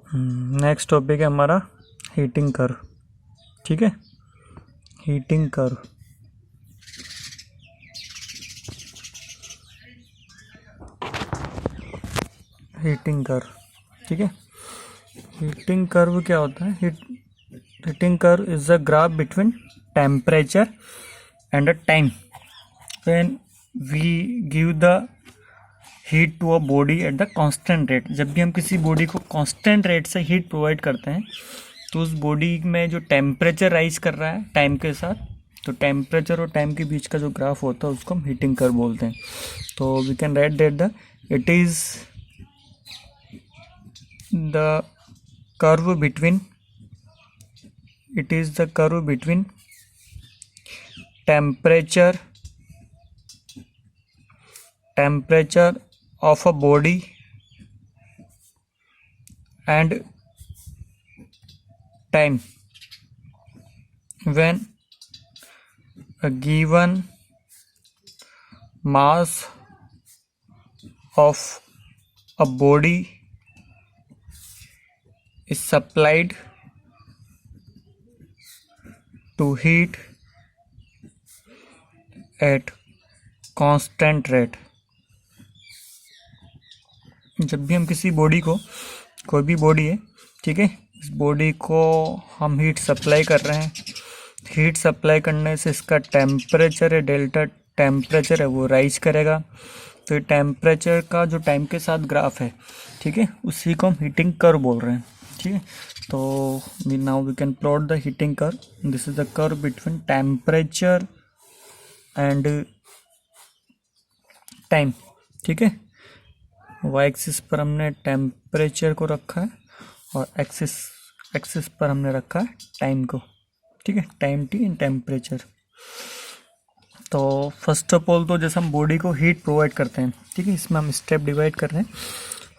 Next topic है हमारा heating curve. ठीक है, हीटिंग कर्व। हीटिंग कर्व, ठीक है। हीटिंग कर्व क्या होता है? Heating curve is the graph between temperature and the time when we give the heat to a body at the constant rate. जब भी हम किसी बॉडी को कांस्टेंट रेट से हीट प्रोवाइड करते हैं तो उस बॉडी में जो टेम्परेचर राइज कर रहा है टाइम के साथ, तो टेम्परेचर और टाइम के बीच का जो ग्राफ होता है उसको हम हीटिंग कर्व बोलते हैं। तो we can write that the it is the curve between temperature of a body and time when a given mass of a body is supplied to heat at constant rate। जब भी हम किसी body को, कोई भी body है, ठीक है, इस बॉडी को हम हीट सप्लाई कर रहे हैं, हीट सप्लाई करने से इसका टेम्परेचर है, डेल्टा टेम्परेचर है, वो राइज करेगा। तो ये टेम्परेचर का जो टाइम के साथ ग्राफ है, ठीक है, उसी को हम हीटिंग कर्व बोल रहे हैं। ठीक है, तो now we can plot the heating curve. This is the curve between temperature and time. ठीक है, वाई एक्सिस पर हमने टेम्परेचर को रखा है और एक्सिस पर हमने रखा है टाइम को। ठीक है, टाइम टी एंड टेम्परेचर। तो फर्स्ट ऑफ ऑल तो जैसे हम बॉडी को हीट प्रोवाइड करते हैं, ठीक है, इसमें हम स्टेप डिवाइड कर रहे हैं।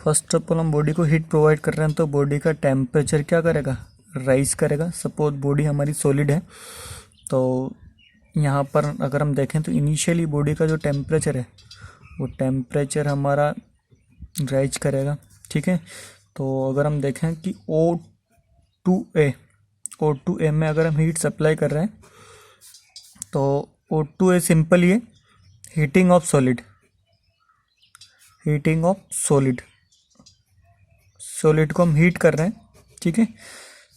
फर्स्ट ऑफ ऑल हम बॉडी को हीट प्रोवाइड कर रहे हैं तो बॉडी का टेम्परेचर क्या करेगा? राइज करेगा। सपोज बॉडी हमारी सॉलिड है तो यहाँ पर अगर हम देखें तो इनिशियली बॉडी का जो टेम्परेचर है वो टेम्परेचर हमारा राइज करेगा। ठीक है, तो अगर हम देखें कि O2A में अगर हम हीट सप्लाई कर रहे हैं तो O2A सिंपल ये हीटिंग ऑफ सॉलिड को हम हीट कर रहे हैं। ठीक है,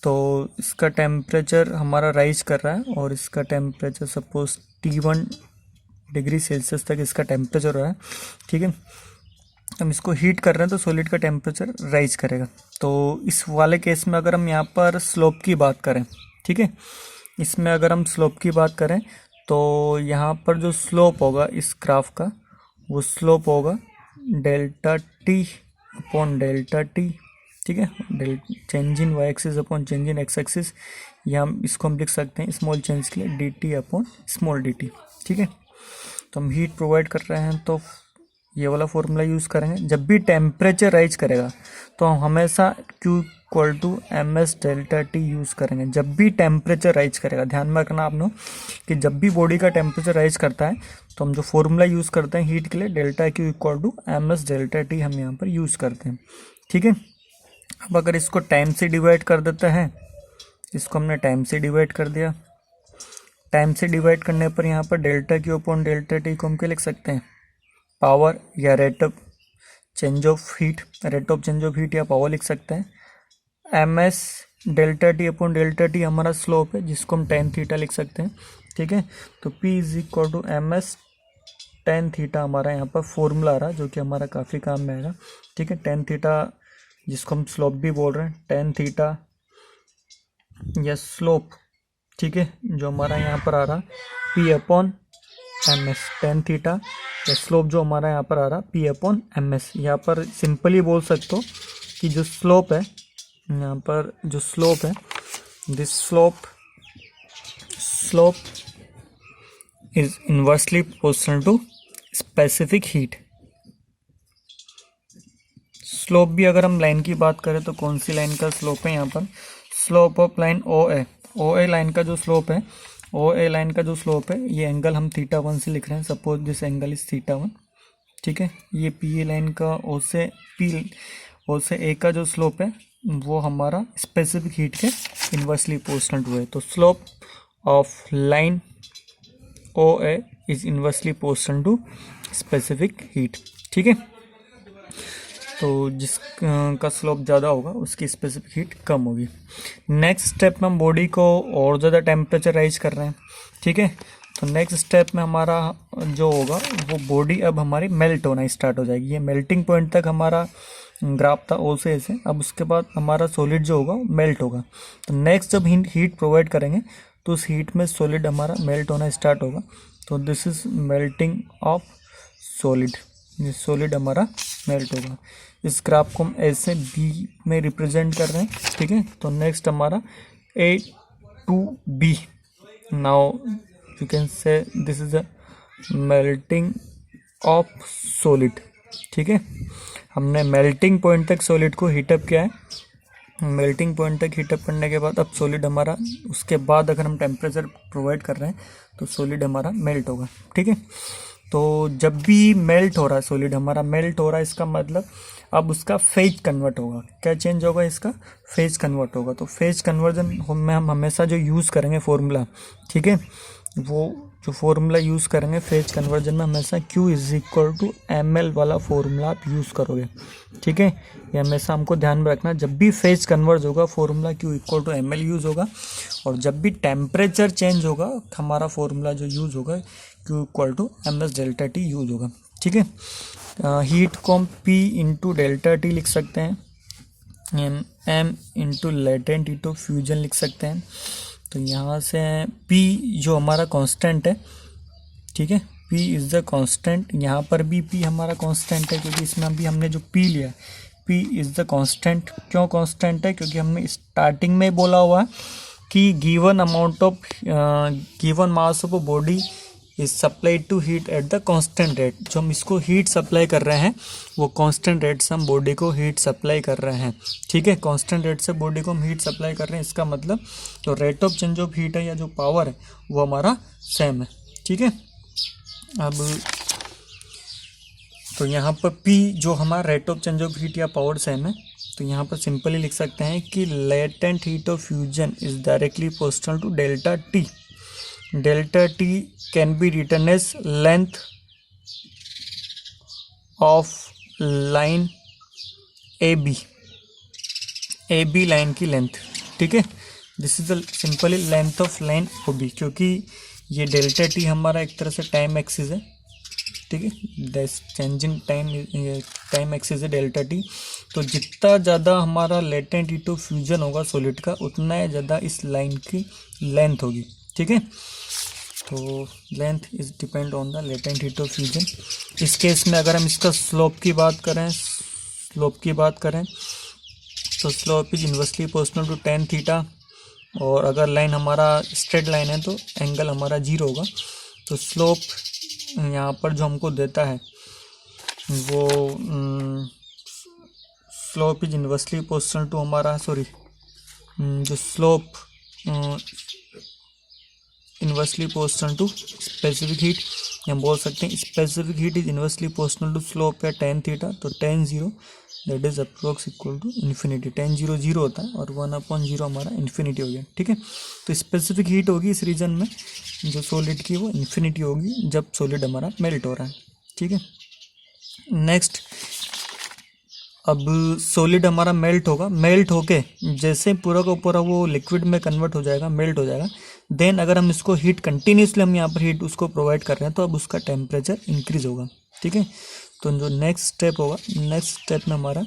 तो इसका टेम्परेचर हमारा राइज कर रहा है और इसका temperature suppose T1 degree Celsius तक इसका टेम्परेचर हो रहा है। ठीक है, हम इसको हीट कर रहे हैं तो सॉलिड का टेम्परेचर राइज करेगा। तो इस वाले केस में अगर हम यहाँ पर स्लोप की बात करें, ठीक है, इसमें अगर हम स्लोप की बात करें तो यहाँ पर जो स्लोप होगा इस ग्राफ का, वो स्लोप होगा delta T upon delta T. ठीक है, change in Y axis upon change in X axis, या हम इसको हम लिख सकते हैं स्मॉल चेंज के लिए D T upon small D T. ठीक है, तो हम हीट प्रोवाइड कर रहे हैं तो ये वाला फॉर्मूला यूज़ करेंगे। जब भी टेम्परेचर राइज करेगा तो हम हमेशा Q equal to m s delta T use करेंगे। जब भी टेम्परेचर राइज करेगा, ध्यान में रखना आप लोग कि जब भी बॉडी का टेम्परेचर राइज करता है तो हम जो फॉर्मूला यूज़ करते हैं हीट के लिए, delta Q equal to m s delta T, हम यहाँ पर यूज़ करते हैं। ठीक है, अब अगर इसको टाइम से डिवाइड कर देते हैं, इसको हमने टाइम से डिवाइड कर दिया, टाइम से डिवाइड करने पर यहाँ पर delta Q upon delta T को हम क्या लिख सकते हैं? पावर या rate of change of heat या पावर लिख सकते हैं। M s delta T upon delta T हमारा स्लोप है जिसको हम टेन थीटा लिख सकते हैं। ठीक है, तो P is equal to m s tan theta हमारा यहाँ पर फॉर्मूला आ रहा है जो कि हमारा काफ़ी काम में आएगा। ठीक है, टेन थीटा जिसको हम स्लोप भी बोल रहे हैं, टेन थीटा या स्लोप, ठीक है, जो हमारा यहाँ पर आ रहा P upon m s, tan theta या स्लोप जो हमारा यहाँ पर आ रहा P अपॉन एम एस। यहाँ पर सिंपली बोल सकते हो कि जो स्लोप है, यहाँ पर जो स्लोप है, this slope is inversely proportional to specific heat. Slope भी अगर हम लाइन की बात करें तो कौन सी लाइन का स्लोप है? यहाँ पर slope of line O A line का जो स्लोप है, ओ ए लाइन का जो स्लोप है, ये एंगल हम थीटा वन से लिख रहे हैं। Suppose this angle is theta one. ठीक है, ये पी ए लाइन का ओ से ए का जो स्लोप है वो हमारा स्पेसिफिक हीट के इन्वर्सली प्रोपोर्शनल टू है। तो slope of line O A is inversely proportional to specific heat. ठीक है, तो जिसका स्लोप ज़्यादा होगा उसकी स्पेसिफिक हीट कम होगी। नेक्स्ट स्टेप में हम बॉडी को और ज़्यादा टेम्परेचर राइज कर रहे हैं। ठीक है, तो नेक्स्ट स्टेप में हमारा जो होगा वो बॉडी अब हमारी मेल्ट होना स्टार्ट हो जाएगी। ये मेल्टिंग पॉइंट तक हमारा ग्राफ था ओ से ऐसे। अब उसके बाद हमारा सॉलिड जो होगा मेल्ट होगा। तो नेक्स्ट जब हीट प्रोवाइड करेंगे तो उस हीट में सॉलिड हमारा मेल्ट होना स्टार्ट होगा। तो this is melting of solid, ये सॉलिड हमारा मेल्ट होगा। इस ग्राफ को हम ऐसे बी में रिप्रेजेंट कर रहे हैं। ठीक है, तो नेक्स्ट हमारा A to B. Now you can say this is a melting of solid. ठीक है, हमने मेल्टिंग पॉइंट तक सॉलिड को हीटअप किया है। मेल्टिंग पॉइंट तक हीटअप करने के बाद अब सॉलिड हमारा, उसके बाद अगर हम टेम्परेचर प्रोवाइड कर रहे हैं तो सॉलिड हमारा मेल्ट होगा। ठीक है, तो जब भी मेल्ट हो रहा है सॉलिड हमारा मेल्ट हो रहा है, इसका मतलब अब उसका फेज कन्वर्ट होगा। क्या चेंज होगा? इसका फेज कन्वर्ट होगा। तो फेज कन्वर्जन में हम हमेशा जो यूज़ करेंगे फॉर्मूला, ठीक है, वो जो फॉर्मूला यूज़ करेंगे फेज कन्वर्जन में हमेशा Q is equal to ml वाला फॉर्मूला आप यूज़ करोगे। ठीक है, ये हमेशा हमको ध्यान में रखना। जब भी फेज कन्वर्ज होगा formula Q equal to ml use होगा, और जब भी टेम्परेचर चेंज होगा हमारा फॉर्मूला जो यूज़ होगा Q equal to ms delta T use होगा। ठीक है, हीट को हम P इंटू डेल्टा T लिख सकते हैं, m into latent heat of fusion लिख सकते हैं। तो यहाँ से P जो हमारा कांस्टेंट है, ठीक है, P इज़ द कांस्टेंट। यहाँ पर भी P हमारा कांस्टेंट है क्योंकि इसमें अभी हमने जो P लिया, P इज़ द कांस्टेंट। क्यों कांस्टेंट है? क्योंकि हमने स्टार्टिंग में बोला हुआ कि given amount of given mass of body is supplied to heat at the constant rate. जो हम इसको हीट सप्लाई कर रहे हैं वो कांस्टेंट रेट से हम बॉडी को हीट सप्लाई कर रहे हैं। ठीक है, कांस्टेंट रेट से बॉडी को हम हीट सप्लाई कर रहे हैं, इसका मतलब तो rate of change of heat है या जो पावर है वो हमारा सेम है। ठीक है, अब तो यहाँ पर P जो हमारा rate of change of heat या पावर सेम है, तो यहाँ पर सिंपली लिख सकते हैं कि latent heat of fusion is directly proportional to delta T। Delta T can be written as length of line AB, AB line की लेंथ। ठीक है, this is the simply length of line OB, क्योंकि ये delta T हमारा एक तरह से time axis है। ठीक है, दैट्स चेंजिंग टाइम एक्सिस है डेल्टा T। तो जितना ज़्यादा हमारा लेटेंट हीट ऑफ फ्यूजन होगा सॉलिड का, उतना ही ज़्यादा इस लाइन की लेंथ होगी। ठीक है, तो length is depend on the latent heat of fusion. इस केस में अगर हम इसका स्लोप की बात करें तो slope is inversely proportional to tan theta, और अगर लाइन हमारा स्ट्रेट लाइन है तो एंगल हमारा 0 होगा। तो स्लोप यहाँ पर जो हमको देता है वो slope is inversely proportional to हमारा जो slope inversely proportional to specific heat, हम बोल सकते हैं specific heat is inversely proportional to slope या tan थीटा। तो tan 0 that is approx equal to infinity. tan 0 0 होता है और 1/0 हमारा इन्फिनिटी हो गया। ठीक है, तो स्पेसिफिक हीट होगी इस रीजन में जो सॉलिड की वो इन्फिनिटी होगी जब सॉलिड हमारा मेल्ट हो रहा है। ठीक है, नेक्स्ट अब सॉलिड हमारा मेल्ट होगा, मेल्ट होके जैसे पूरा का पूरा वो लिक्विड में कन्वर्ट हो जाएगा, मेल्ट हो जाएगा। देन अगर हम इसको हीट कंटिन्यूसली हम यहाँ पर हीट उसको प्रोवाइड कर रहे हैं तो अब उसका टेम्परेचर इंक्रीज होगा। ठीक है, तो जो नेक्स्ट स्टेप होगा, नेक्स्ट स्टेप में हमारा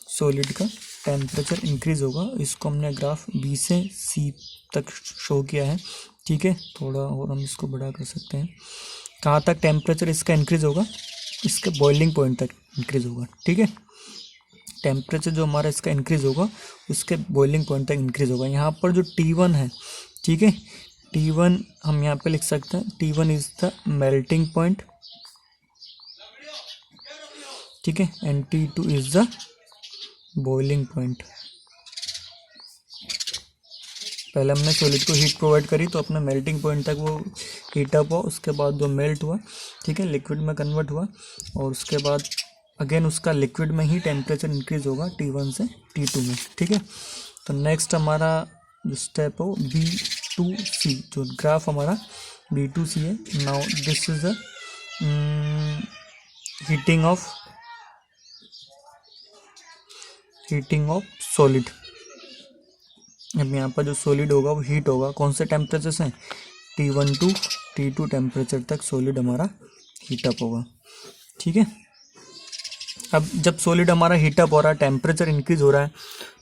सॉलिड का टेम्परेचर इंक्रीज होगा। इसको हमने ग्राफ B से C तक शो किया है। ठीक है, थोड़ा और हम इसको बड़ा कर सकते हैं। कहाँ तक टेम्परेचर इसका इंक्रीज होगा? इसके बॉइलिंग पॉइंट तक इंक्रीज होगा। ठीक है, टेम्परेचर जो हमारा इसका इंक्रीज होगा उसके बॉइलिंग पॉइंट तक इंक्रीज होगा। यहाँ पर जो T1 है, ठीक है, T1 हम यहाँ पे लिख सकते हैं, T1 is the melting point. ठीक है, and T2 is the boiling point. पहले हमने सॉलिड को हीट प्रोवाइड करी तो अपने मेल्टिंग पॉइंट तक वो हीट अप हुआ, उसके बाद जो मेल्ट हुआ, ठीक है, लिक्विड में कन्वर्ट हुआ, और उसके बाद अगेन उसका लिक्विड में ही टेम्परेचर इंक्रीज होगा T1 से T2 में, ठीक है। तो नेक्स्ट हमारा जो स्टेप हो B2C, जो ग्राफ हमारा B2C है। Now this is the heating of solid. अब यहाँ पर जो सॉलिड होगा वो हीट होगा कौन से टेम्परेचर से, T1 टू T2 टेम्परेचर तक सॉलिड हमारा हीटअप होगा, ठीक है। अब जब सॉलिड हमारा हीटअप हो रहा है, टेम्परेचर इंक्रीज हो रहा है,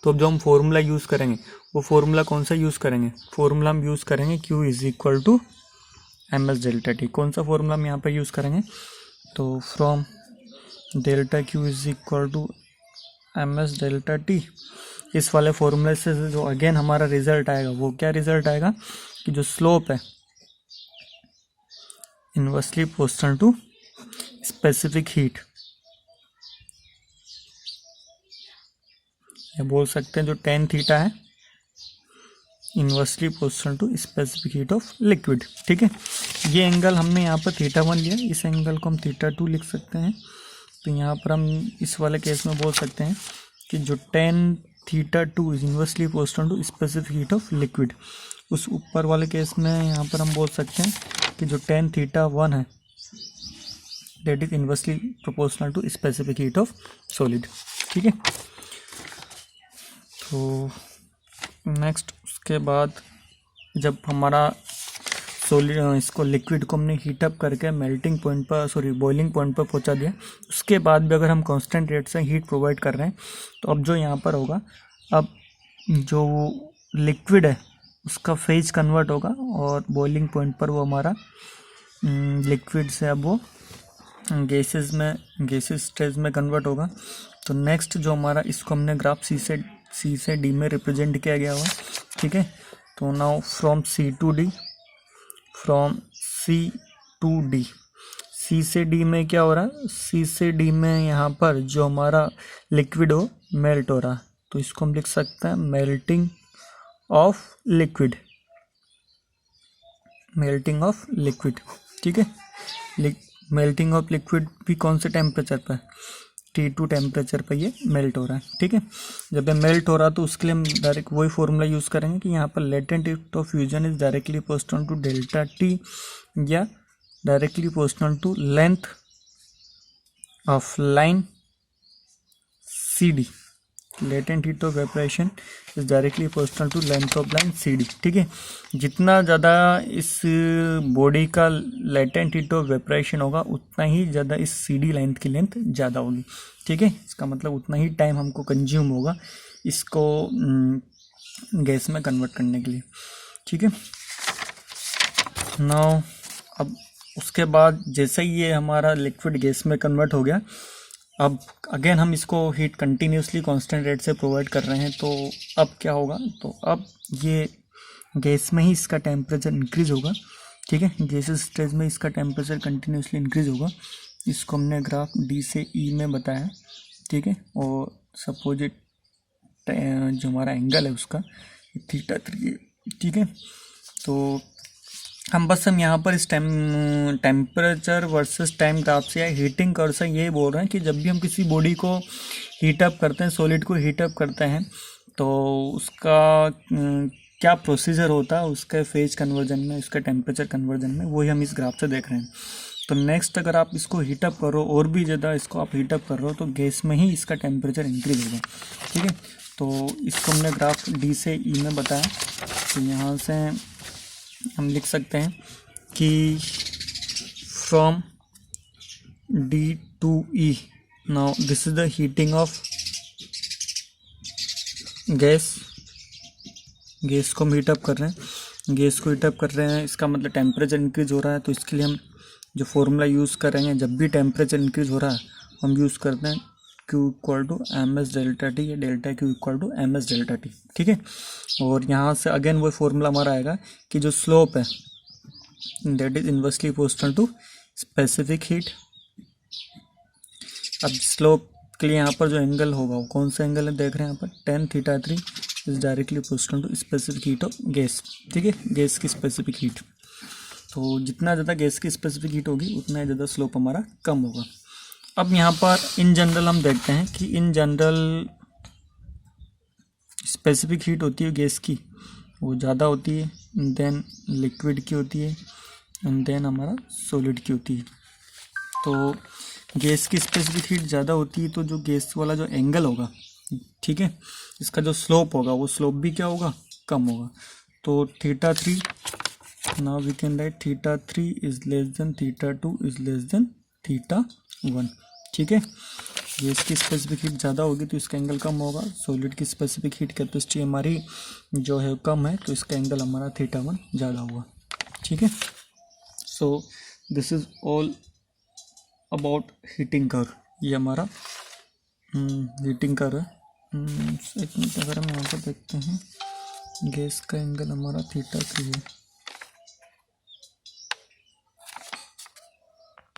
तो अब जो हम फॉर्मूला यूज़ करेंगे वो फॉर्मूला कौन सा यूज़ करेंगे, फॉर्मूला हम यूज़ करेंगे Q is equal to MS delta T। कौन सा फॉर्मूला हम यहाँ पर यूज़ करेंगे, तो from delta Q is equal to MS delta T। इस वाले फॉर्मूले से जो अगेन हमारा रिजल्ट आएगा वो क्या रिजल्ट आएगा कि जो स्लोप है inversely proportional to specific heat, या बोल सकते हैं जो tan थीटा है inversely proportional to specific heat of liquid, ठीक है। ये एंगल हमने यहाँ पर θ1 लिया, इस एंगल को हम θ2 लिख सकते हैं। तो यहाँ पर हम इस वाले केस में बोल सकते हैं कि जो tan θ2 is inversely proportional to specific heat of liquid. उस ऊपर वाले केस में यहाँ पर हम बोल सकते हैं कि जो tan θ1 है that is inversely proportional to specific heat of solid, ठीक है। तो नेक्स्ट उसके बाद जब हमारा सॉलिड इसको लिक्विड को हमने हीटअप करके मेल्टिंग पॉइंट पर बॉइलिंग पॉइंट पर पहुंचा दिया, उसके बाद भी अगर हम कांस्टेंट रेट से हीट प्रोवाइड कर रहे हैं, तो अब जो यहाँ पर होगा, अब जो लिक्विड है उसका फेज कन्वर्ट होगा और बॉइलिंग पॉइंट पर वो हमारा लिक्विड से अब वो गैसेस स्टेज में कन्वर्ट होगा। तो नेक्स्ट जो हमारा इसको हमने ग्राफ C से D में रिप्रेजेंट किया गया हुआ, ठीक है। तो now from C to D, C से D में क्या हो रहा है, C से D में यहाँ पर जो हमारा लिक्विड हो मेल्ट हो रहा है, तो इसको हम लिख सकते हैं मेल्टिंग ऑफ लिक्विड, ठीक है। मेल्टिंग ऑफ लिक्विड भी कौन से टेम्परेचर पर, T2 टेम्परेचर पर ये मेल्ट हो रहा है, ठीक है। जब ये मेल्ट हो रहा है तो उसके लिए हम डायरेक्ट वही फॉर्मूला यूज़ करेंगे कि यहाँ पर latent heat of fusion is directly proportional to delta T या directly proportional to length of line CD। Latent heat of vaporization is directly proportional to length of line CD, ठीक है। जितना ज़्यादा इस बॉडी का लेटेंट हीट ऑफ वेपरेशन होगा उतना ही ज़्यादा इस CD लाइन की लेंथ ज़्यादा होगी, ठीक है। इसका मतलब उतना ही टाइम हमको कंज्यूम होगा इसको गैस में कन्वर्ट करने के लिए, ठीक है। नाउ अब उसके बाद जैसे ही ये हमारा लिक्विड गैस में कन्वर्ट हो गया, अब अगेन हम इसको हीट कंटिन्यूसली कांस्टेंट रेट से प्रोवाइड कर रहे हैं, तो अब क्या होगा, तो अब ये गैस में ही इसका टेम्परेचर इंक्रीज होगा, ठीक है। गैसेस स्टेज में इसका टेम्परेचर कंटिन्यूसली इंक्रीज होगा। इसको हमने ग्राफ D से E में बताया, ठीक है। और सपोज जो हमारा एंगल है उसका θ3 है, ठीक है। तो हम यहाँ पर इस टेम्परेचर वर्सेस टाइम ग्राफ से या हीटिंग कर्व से ये बोल रहे हैं कि जब भी हम किसी बॉडी को हीटअप करते हैं, सॉलिड को हीटअप करते हैं, तो उसका क्या प्रोसीजर होता है उसके फेज कन्वर्जन में, उसके टेम्परेचर कन्वर्जन में, वही हम इस ग्राफ से देख रहे हैं। तो नेक्स्ट अगर आप इसको हीटअप करो और भी ज़्यादा इसको आप हीटअप कर रहे हो तो गैस में ही इसका टेम्परेचर इंक्रीज होगा, ठीक है। तो इसको हमने ग्राफ D से E में बताया। तो यहाँ से हम लिख सकते हैं कि from D to E, now this is the heating of gas को हम हीटअप कर रहे हैं, गैस को हीटअप कर रहे हैं, इसका मतलब टेम्परेचर इंक्रीज हो रहा है। तो इसके लिए हम जो फॉर्मूला यूज़ करेंगे, जब भी टेम्परेचर इंक्रीज हो रहा है हम यूज़ करते हैं Q equal to MS delta T या delta Q equal to MS delta T, ठीक है। और यहाँ से अगेन वो फॉर्मूला हमारा आएगा कि जो स्लोप है that is inversely proportional to specific heat. अब स्लोप के लिए यहाँ पर जो एंगल होगा वो कौन सा एंगल है देख रहे हैं यहाँ पर, tan θ3 is directly proportional to specific heat of gas, ठीक है, गैस की स्पेसिफिक हीट। तो जितना ज़्यादा गैस की स्पेसिफिक हीट होगी उतना ही ज़्यादा स्लोप हमारा कम होगा। अब यहाँ पर इन जनरल हम देखते हैं कि इन जनरल स्पेसिफिक हीट होती है गैस की, वो ज़्यादा होती है देन लिक्विड की होती है एंड देन हमारा सॉलिड की होती है। तो गैस की स्पेसिफिक हीट ज़्यादा होती है तो जो गैस वाला जो एंगल होगा, ठीक है, इसका जो स्लोप होगा वो स्लोप भी क्या होगा, कम होगा। तो θ3, now we can write θ3 is less than θ2 is less than θ1, ठीक है। गैस की स्पेसिफिक हीट ज़्यादा होगी तो इसका एंगल कम होगा, सॉलिड की स्पेसिफिक हीट कैपेसिटी हमारी जो है कम है तो इसका एंगल हमारा θ1 ज़्यादा होगा, ठीक है। So this is all about heating curve. ये हमारा हीटिंग कर्व है। एक मिनट, अगर हम यहाँ पर देखते हैं गैस का एंगल हमारा θ3 है,